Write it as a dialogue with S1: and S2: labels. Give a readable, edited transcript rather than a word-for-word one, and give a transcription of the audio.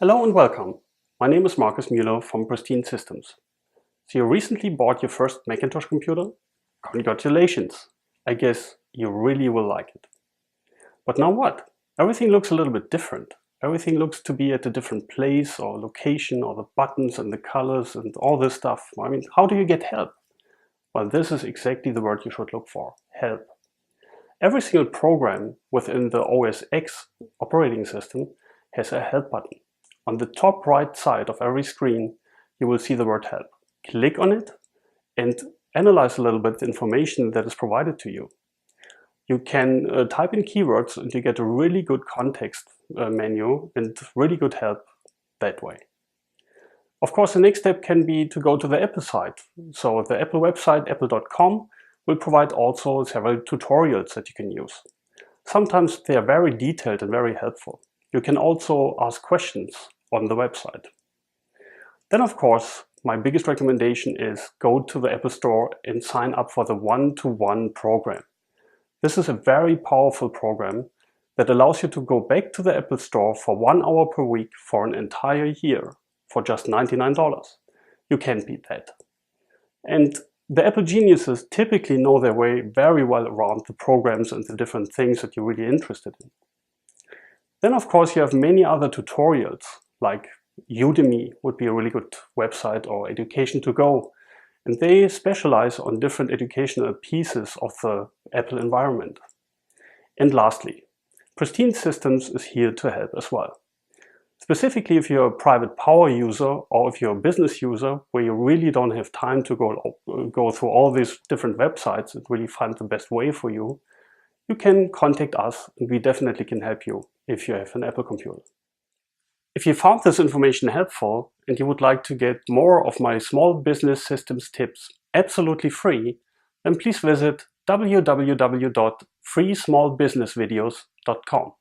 S1: Hello and welcome. My name is Markus Müller from Pristine Systems. So you recently bought your first Macintosh computer? Congratulations! I guess you really will like it. But now what? Everything looks a little bit different. Everything looks to be at a different place or location, or the buttons and the colors and all this stuff. I mean, how do you get help? Well, this is exactly the word you should look for: help. Every single program within the OS X operating system has a help button. On the top right side of every screen, you will see the word help. Click on it and analyze a little bit the information that is provided to you. You can type in keywords and you get a really good context menu and really good help that way. Of course, the next step can be to go to the Apple site. So the Apple website, apple.com, will provide also several tutorials that you can use. Sometimes they are very detailed and very helpful. You can also ask questions on the website. Then, of course, my biggest recommendation is go to the Apple Store and sign up for the One-to-One program. This is a very powerful program that allows you to go back to the Apple Store for 1 hour per week for an entire year for just $99. You can't beat that. And the Apple geniuses typically know their way very well around the programs and the different things that you're really interested in. Then, of course, you have many other tutorials, like Udemy would be a really good website, or Education to Go, and they specialize on different educational pieces of the Apple environment. And lastly, Pristine Systems is here to help as well. Specifically, if you're a private power user or if you're a business user where you really don't have time to go through all these different websites and really find the best way for you, you can contact us and we definitely can help you if you have an Apple computer. If you found this information helpful and you would like to get more of my small business systems tips absolutely free, then please visit www.freesmallbusinessvideos.com.